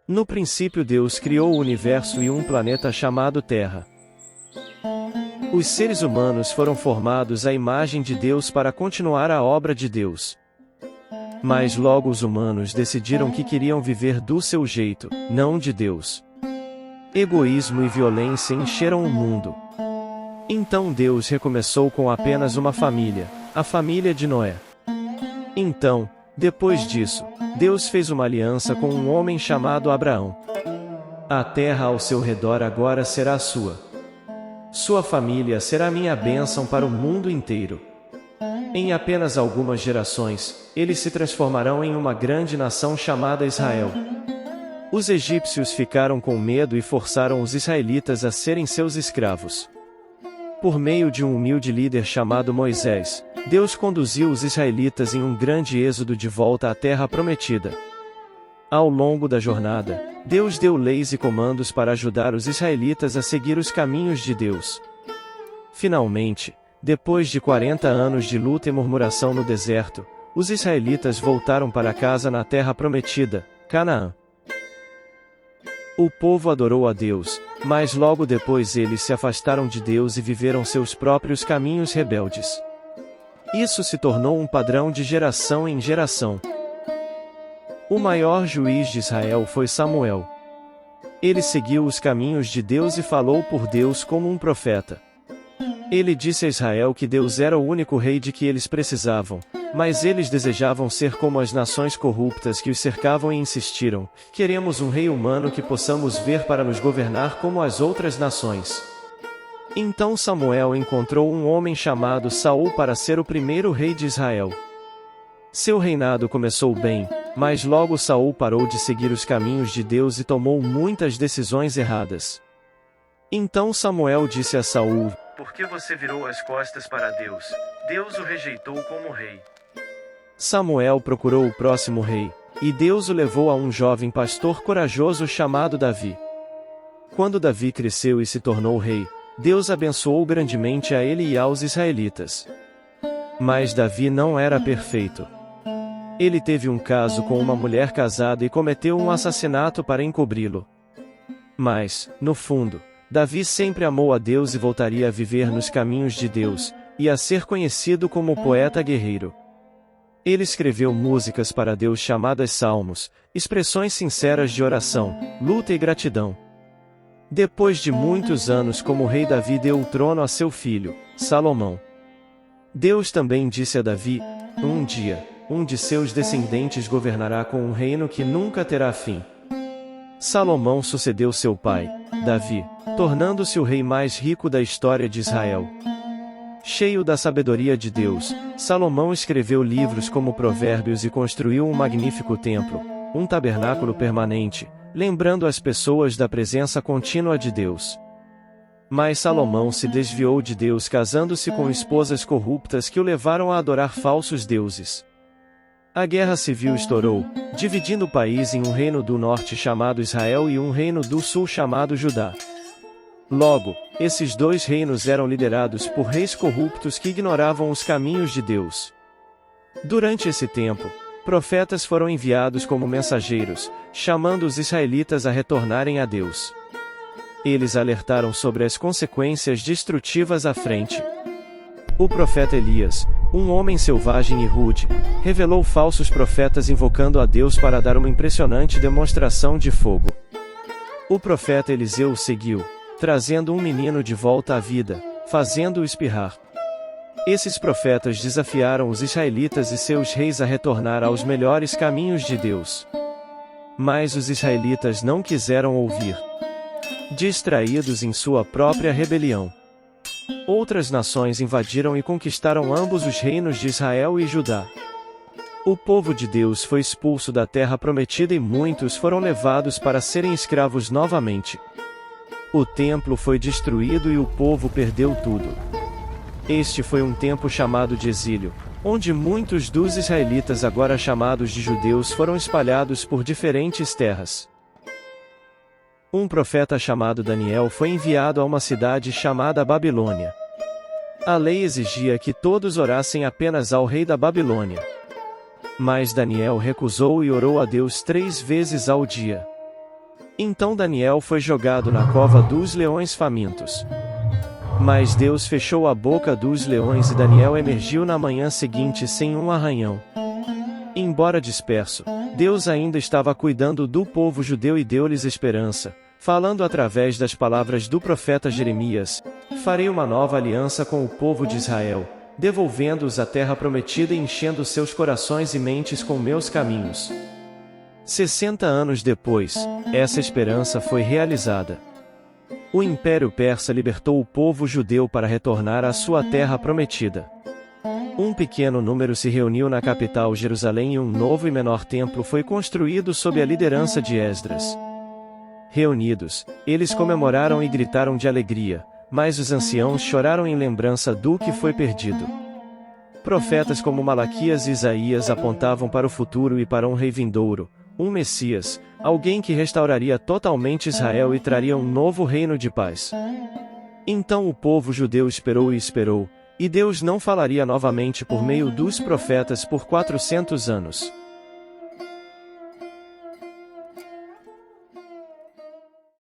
No princípio Deus criou o universo e um planeta chamado Terra. Os seres humanos foram formados à imagem de Deus para continuar a obra de Deus. Mas logo os humanos decidiram que queriam viver do seu jeito, não de Deus. Egoísmo e violência encheram o mundo. Então Deus recomeçou com apenas uma família, a família de Noé. Então, depois disso, Deus fez uma aliança com um homem chamado Abraão. A terra ao seu redor agora será sua. Sua família será minha bênção para o mundo inteiro. Em apenas algumas gerações, eles se transformarão em uma grande nação chamada Israel. Os egípcios ficaram com medo e forçaram os israelitas a serem seus escravos. Por meio de um humilde líder chamado Moisés, Deus conduziu os israelitas em um grande êxodo de volta à terra prometida. Ao longo da jornada, Deus deu leis e comandos para ajudar os israelitas a seguir os caminhos de Deus. Finalmente, depois de 40 anos de luta e murmuração no deserto, os israelitas voltaram para casa na terra prometida, Canaã. O povo adorou a Deus, mas logo depois eles se afastaram de Deus e viveram seus próprios caminhos rebeldes. Isso se tornou um padrão de geração em geração. O maior juiz de Israel foi Samuel. Ele seguiu os caminhos de Deus e falou por Deus como um profeta. Ele disse a Israel que Deus era o único rei de que eles precisavam, mas eles desejavam ser como as nações corruptas que os cercavam e insistiram: queremos um rei humano que possamos ver para nos governar como as outras nações. Então Samuel encontrou um homem chamado Saul para ser o primeiro rei de Israel. Seu reinado começou bem, mas logo Saul parou de seguir os caminhos de Deus e tomou muitas decisões erradas. Então Samuel disse a Saul: por que você virou as costas para Deus? Deus o rejeitou como rei. Samuel procurou o próximo rei, e Deus o levou a um jovem pastor corajoso chamado Davi. Quando Davi cresceu e se tornou rei, Deus abençoou grandemente a ele e aos israelitas. Mas Davi não era perfeito. Ele teve um caso com uma mulher casada e cometeu um assassinato para encobri-lo. Mas, no fundo, Davi sempre amou a Deus e voltaria a viver nos caminhos de Deus, e a ser conhecido como poeta guerreiro. Ele escreveu músicas para Deus chamadas salmos, expressões sinceras de oração, luta e gratidão. Depois de muitos anos como rei, Davi deu o trono a seu filho, Salomão. Deus também disse a Davi: um dia, um de seus descendentes governará com um reino que nunca terá fim. Salomão sucedeu seu pai, Davi, tornando-se o rei mais rico da história de Israel. Cheio da sabedoria de Deus, Salomão escreveu livros como Provérbios e construiu um magnífico templo, um tabernáculo permanente, lembrando as pessoas da presença contínua de Deus. Mas Salomão se desviou de Deus, casando-se com esposas corruptas que o levaram a adorar falsos deuses. A guerra civil estourou, dividindo o país em um reino do norte chamado Israel e um reino do sul chamado Judá. Logo, esses dois reinos eram liderados por reis corruptos que ignoravam os caminhos de Deus. Durante esse tempo, profetas foram enviados como mensageiros, chamando os israelitas a retornarem a Deus. Eles alertaram sobre as consequências destrutivas à frente. O profeta Elias, um homem selvagem e rude, revelou falsos profetas invocando a Deus para dar uma impressionante demonstração de fogo. O profeta Eliseu o seguiu, trazendo um menino de volta à vida, fazendo-o espirrar. Esses profetas desafiaram os israelitas e seus reis a retornar aos melhores caminhos de Deus. Mas os israelitas não quiseram ouvir. Distraídos em sua própria rebelião, outras nações invadiram e conquistaram ambos os reinos de Israel e Judá. O povo de Deus foi expulso da terra prometida e muitos foram levados para serem escravos novamente. O templo foi destruído e o povo perdeu tudo. Este foi um tempo chamado de exílio, onde muitos dos israelitas agora chamados de judeus foram espalhados por diferentes terras. Um profeta chamado Daniel foi enviado a uma cidade chamada Babilônia. A lei exigia que todos orassem apenas ao rei da Babilônia. Mas Daniel recusou e orou a Deus 3 vezes ao dia. Então Daniel foi jogado na cova dos leões famintos. Mas Deus fechou a boca dos leões e Daniel emergiu na manhã seguinte sem um arranhão. Embora disperso, Deus ainda estava cuidando do povo judeu e deu-lhes esperança, falando através das palavras do profeta Jeremias: farei uma nova aliança com o povo de Israel, devolvendo-os à terra prometida e enchendo seus corações e mentes com meus caminhos. 60 anos depois, essa esperança foi realizada. O Império Persa libertou o povo judeu para retornar à sua terra prometida. Um pequeno número se reuniu na capital Jerusalém e um novo e menor templo foi construído sob a liderança de Esdras. Reunidos, eles comemoraram e gritaram de alegria, mas os anciãos choraram em lembrança do que foi perdido. Profetas como Malaquias e Isaías apontavam para o futuro e para um rei vindouro, um Messias, alguém que restauraria totalmente Israel e traria um novo reino de paz. Então o povo judeu esperou e esperou, e Deus não falaria novamente por meio dos profetas por 400 anos.